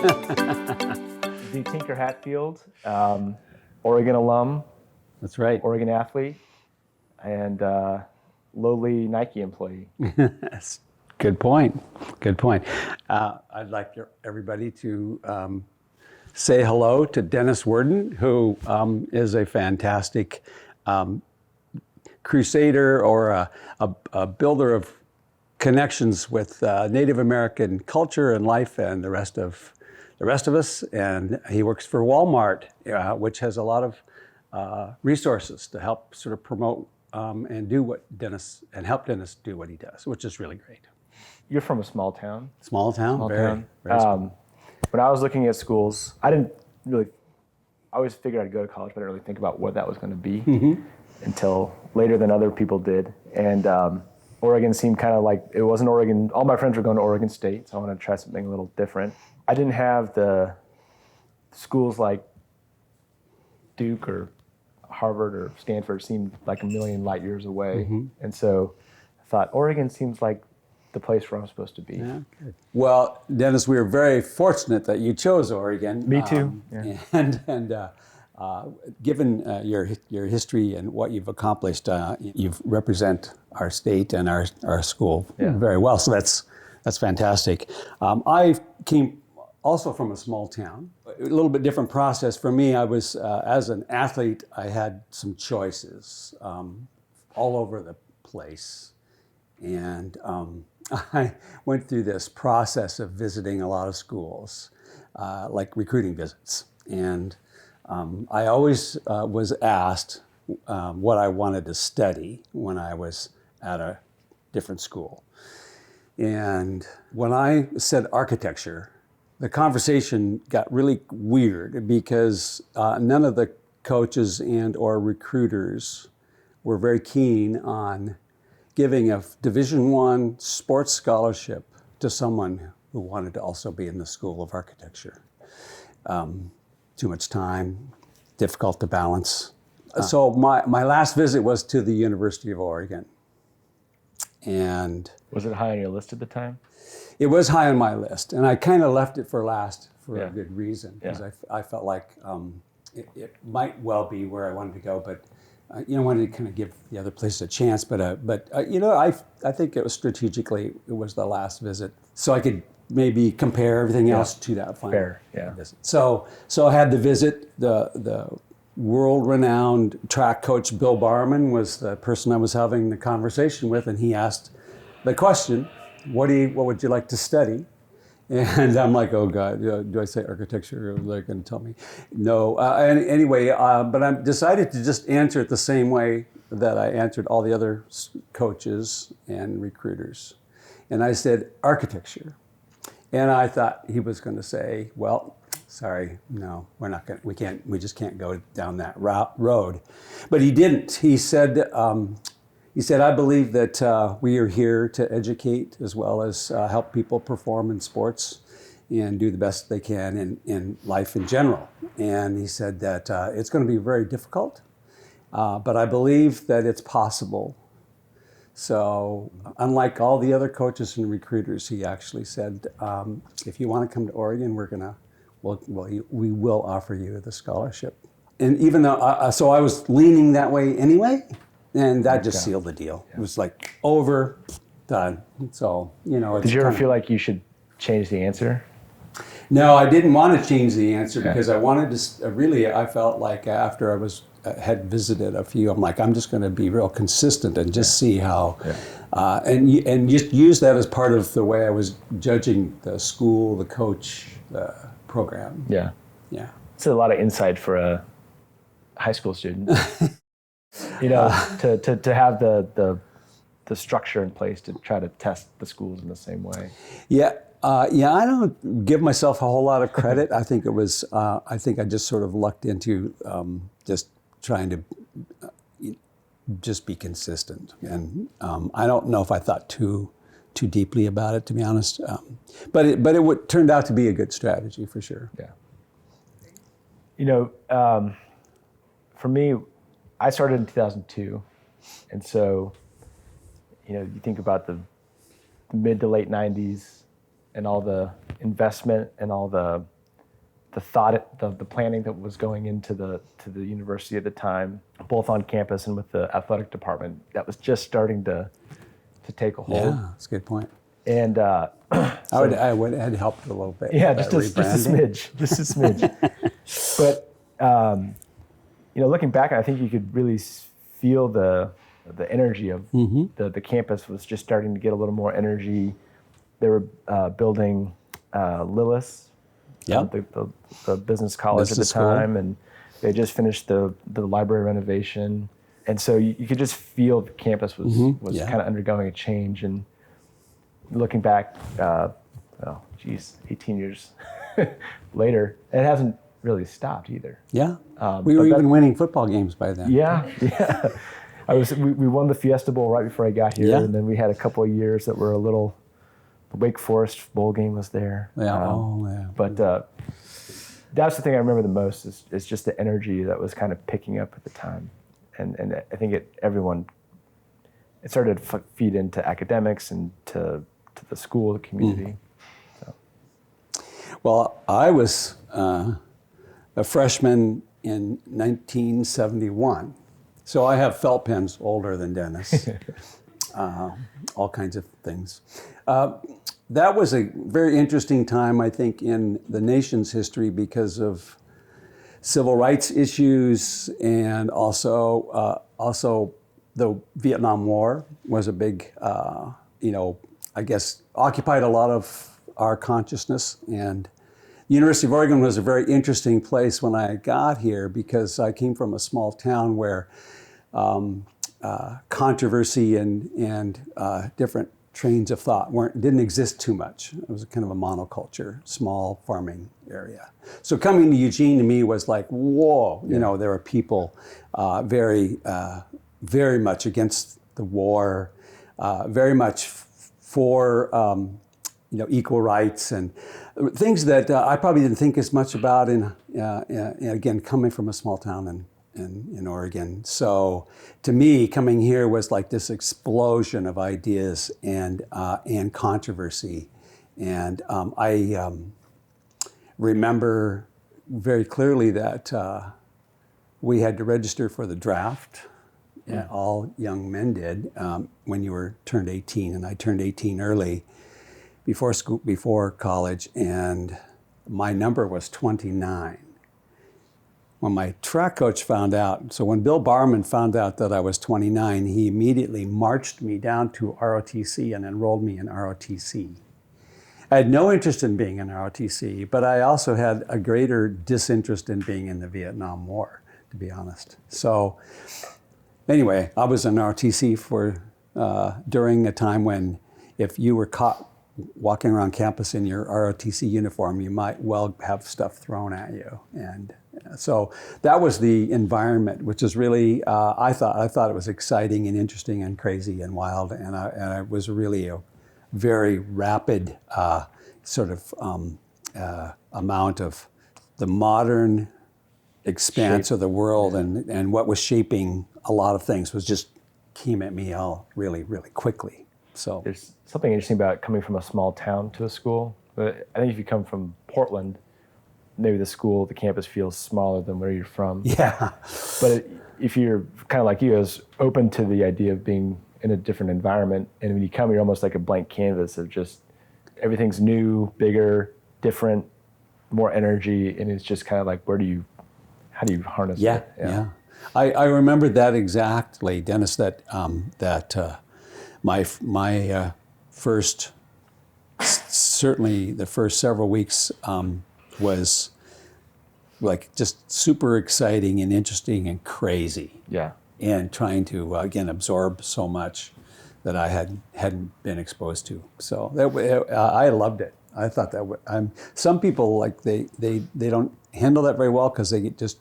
The Tinker Hatfield, Oregon alum. That's right. Oregon athlete, and lowly Nike employee. Yes. Good point. Good point. I'd like everybody to say hello to Dennis Worden, who is a fantastic crusader or a builder of connections with Native American culture and life and the rest of us. And he works for Walmart, which has a lot of resources to help sort of promote and help Dennis do what he does, which is really great. You're from a small town. Small town, very small. When I was looking at schools, I always figured I'd go to college, but I didn't really think about what that was going to be until later than other people did. And Oregon seemed kind of like, it wasn't Oregon. All my friends were going to Oregon State, so I wanted to try something a little different. I didn't have the schools like Duke or Harvard or Stanford seemed like a million light years away. And so I thought, Oregon seems like the place where I'm supposed to be. Yeah, good. Well, Dennis, we were very fortunate that you chose Oregon. Me too. Yeah. And given your history and what you've accomplished, you represent our state and our school very well. So that's fantastic. I came also from a small town. A little bit different process for me. I was, as an athlete, I had some choices all over the place. And I went through this process of visiting a lot of schools, like recruiting visits. And I always was asked what I wanted to study when I was at a different school. And when I said architecture, the conversation got really weird because none of the coaches and or recruiters were very keen on giving a Division I sports scholarship to someone who wanted to also be in the School of Architecture. Too much time, difficult to balance. So my last visit was to the University of Oregon. And was it high on your list at the time? It was high on my list, and I kind of left it for last for a good reason, because I felt like it might well be where I wanted to go, but I wanted to kind of give the other places a chance. But I think it was strategically, it was the last visit, so I could maybe compare everything else to that final visit. So I had the visit. The world-renowned track coach Bill Barman was the person I was having the conversation with, and he asked the question, what would you like to study? And I'm like, oh God, do I say architecture? Or are they going to tell me? No. Anyway, but I decided to just answer it the same way that I answered all the other coaches and recruiters. And I said, architecture. And I thought he was going to say, well, sorry, no, we just can't go down that road. But he didn't. He said, I believe that we are here to educate as well as help people perform in sports and do the best they can in life in general. And he said that it's going to be very difficult, but I believe that it's possible. So unlike all the other coaches and recruiters, he actually said, if you want to come to Oregon, we will offer you the scholarship. And even though, so I was leaning that way anyway, and that just sealed the deal. Yeah. It was like over, done. So, Did you ever feel like you should change the answer? No, I didn't want to change the answer because I wanted to, I felt like after I had visited a few, I'm like, I'm just going to be real consistent and just see how, and just use that as part of the way I was judging the school, the coach, the program. Yeah. Yeah. It's a lot of insight for a high school student. To have the structure in place to try to test the schools in the same way. Yeah, I don't give myself a whole lot of credit. I think it was. I think I just sort of lucked into just trying to just be consistent, and I don't know if I thought too deeply about it, to be honest. But it turned out to be a good strategy for sure. Yeah. For me, I started in 2002, and so, you think about the mid to late 90s and all the investment and all the thought, the planning that was going into the university at the time, both on campus and with the athletic department, that was just starting to take a hold. Yeah, that's a good point. And I would add help a little bit. Yeah, just a smidge, just a smidge. But looking back, I think you could really feel the energy of the campus was just starting to get a little more energy. They were building Lillis, the business college at the time, and they just finished the library renovation, and so you could just feel the campus was kind of undergoing a change. And looking back, 18 years later, it hasn't really stopped either. Yeah, we were even winning football games by then. Yeah. We won the Fiesta Bowl right before I got here, and then we had a couple of years that were a little. The Wake Forest bowl game was there. Yeah. But that's the thing I remember the most is just the energy that was kind of picking up at the time, and I think it started to feed into academics and to the school, the community. So. Well, I was a freshman in 1971, so I have felt pens older than Dennis. All kinds of things. That was a very interesting time, I think, in the nation's history because of civil rights issues, and also the Vietnam War was a big, I guess, occupied a lot of our consciousness. And the University of Oregon was a very interesting place when I got here because I came from a small town where controversy and different trains of thought didn't exist too much. It was kind of a monoculture, small farming area. So coming to Eugene to me was like, whoa, there were people very much against the war, very much for equal rights and things that I probably didn't think as much about again, coming from a small town in Oregon. So to me, coming here was like this explosion of ideas and controversy. And I remember very clearly that we had to register for the draft. Yeah, all young men did when you turned 18, and I turned 18 early before college, and my number was 29. When my track coach found out, so when Bill Barman found out that I was 29, he immediately marched me down to ROTC and enrolled me in ROTC. I had no interest in being in ROTC, but I also had a greater disinterest in being in the Vietnam War, to be honest. So anyway, I was in ROTC for during a time when if you were caught walking around campus in your ROTC uniform, you might well have stuff thrown at you. And so that was the environment, which is really, I thought it was exciting and interesting and crazy and wild. And I was really a very rapid sort of amount of the modern expanse of the world and what was shaping a lot of things came at me all really, really quickly. So there's something interesting about coming from a small town to a school. But I think if you come from Portland, maybe the campus feels smaller than where you're from. Yeah. But if you're kind of like you, is open to the idea of being in a different environment, and when you come, you're almost like a blank canvas of just everything's new, bigger, different, more energy, and it's just kind of like how do you harness it? Yeah. I remember that exactly, Dennis. That my first, certainly the first several weeks was like just super exciting and interesting and crazy. Yeah. And trying to again absorb so much that I hadn't been exposed to. So I loved it. I thought that some people like they don't handle that very well because they just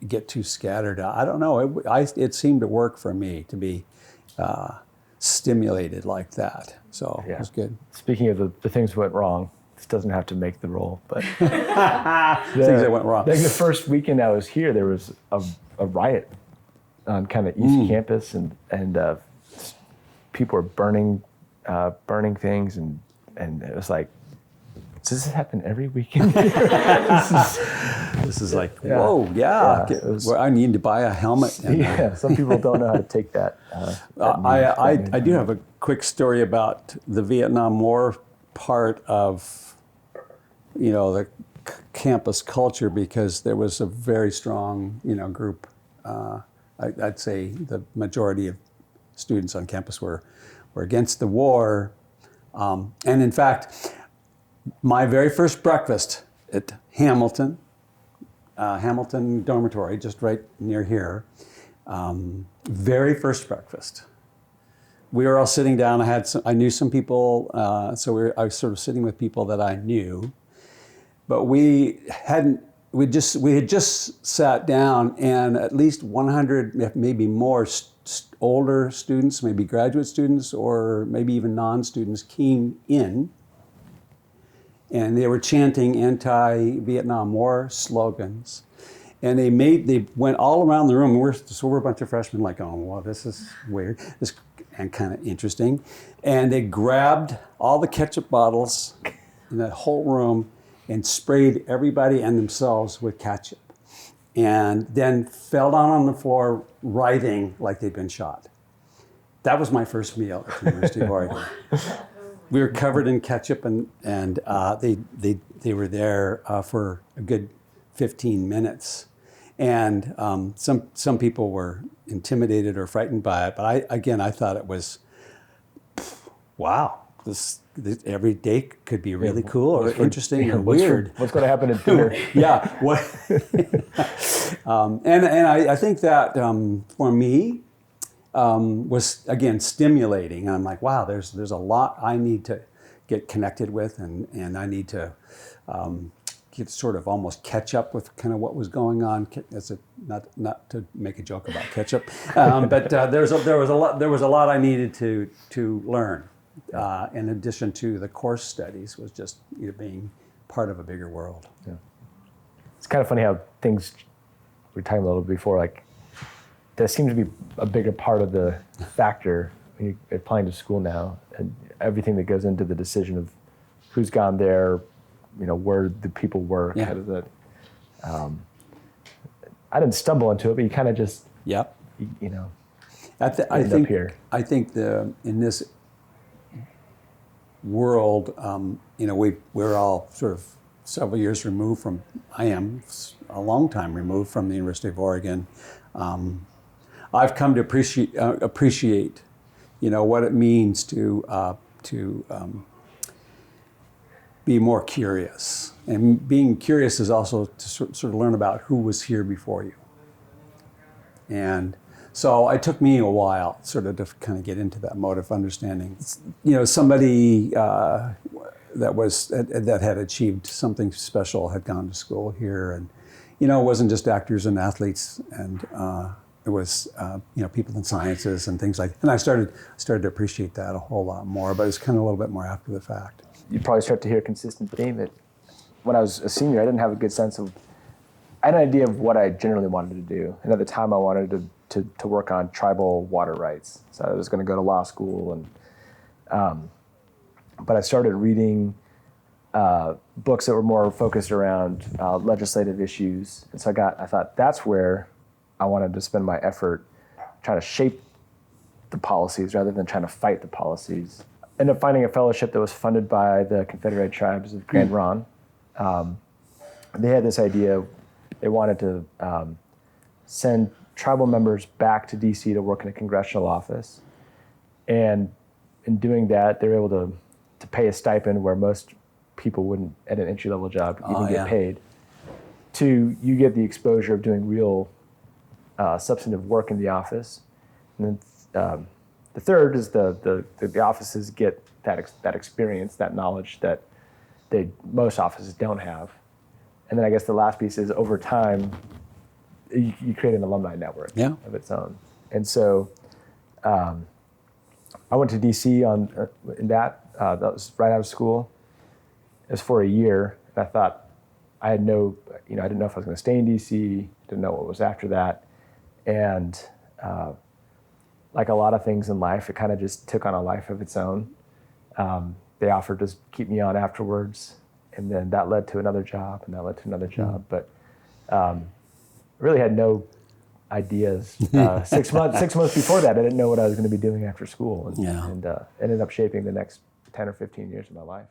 get too scattered. I don't know. It seemed to work for me to be stimulated like that. So it was good. Speaking of the things that went wrong, this doesn't have to make the role, but things that went wrong. Like the first weekend I was here, there was a riot on kind of East Campus, and people were burning things, and it was like, does this happen every weekend? This is like, whoa, well, I need to buy a helmet. And, some people don't know how to take that. I do have a quick story about the Vietnam War part of, the campus culture, because there was a very strong, group. I'd say the majority of students on campus were against the war. And in fact, my very first breakfast at Hamilton dormitory, just right near here, very first breakfast, we were all sitting down. I knew some people, so I was sort of sitting with people that I knew, but we had just sat down, and at least 100, maybe more, older students, maybe graduate students, or maybe even non-students came in, and they were chanting anti-Vietnam War slogans. And they went all around the room. We're a bunch of freshmen like, oh, well, this is weird, and kind of interesting. And they grabbed all the ketchup bottles in that whole room and sprayed everybody and themselves with ketchup. And then fell down on the floor writhing like they'd been shot. That was my first meal at the University of Oregon. We were covered in ketchup, and they were there for a good 15 minutes. And some people were intimidated or frightened by it, but I thought it was, wow, this every day could be really cool or interesting or weird. What's going to happen at dinner? Yeah. And I think that for me was, again, stimulating. I'm like, wow, there's a lot I need to get connected with, and I need to get sort of almost catch up with kind of what was going on. Not to make a joke about ketchup, but there was a lot I needed to learn. In addition to the course studies, was just being part of a bigger world. Yeah. It's kind of funny how things, we were talking a little bit before, like that seems to be a bigger part of the factor when you're applying to school now, and everything that goes into the decision of who's gone there, where the people work. Yeah. How does that, I didn't stumble into it, but you kind of just, Yep. I think in this world, we're all sort of several years removed from, I am a long time removed from the University of Oregon. I've come to appreciate, what it means to be more curious. And being curious is also to sort of learn about who was here before you. And so it took me a while sort of to kind of get into that mode of understanding. Somebody that had achieved something special had gone to school here, and it wasn't just actors and athletes, and it was people in sciences and things like that. And I started to appreciate that a whole lot more, but it's kind of a little bit more after the fact. You probably start to hear a consistent theme that when I was a senior, I didn't have a good sense of, I had an idea of what I generally wanted to do. And at the time I wanted to work on tribal water rights. So I was going to go to law school, and but I started reading books that were more focused around legislative issues. And so I thought that's where I wanted to spend my effort, trying to shape the policies rather than trying to fight the policies. Ended up finding a fellowship that was funded by the Confederated Tribes of Grand Ronde. They had this idea, they wanted to send tribal members back to DC to work in a congressional office. And in doing that, they were able to pay a stipend where most people wouldn't, at an entry-level job, even get paid. You get the exposure of doing real substantive work in the office. And then the third is the offices get that experience, that knowledge that most offices don't have. And then I guess the last piece is, over time, you create an alumni network of its own. And so I went to DC in that was right out of school. It was for a year, and I thought I didn't know if I was going to stay in DC, didn't know what was after that. And like a lot of things in life, it kind of just took on a life of its own. They offered to keep me on afterwards, and then that led to another job, and that led to another job. But really had no ideas. 6 months before that, I didn't know what I was going to be doing after school, and ended up shaping the next 10 or 15 years of my life.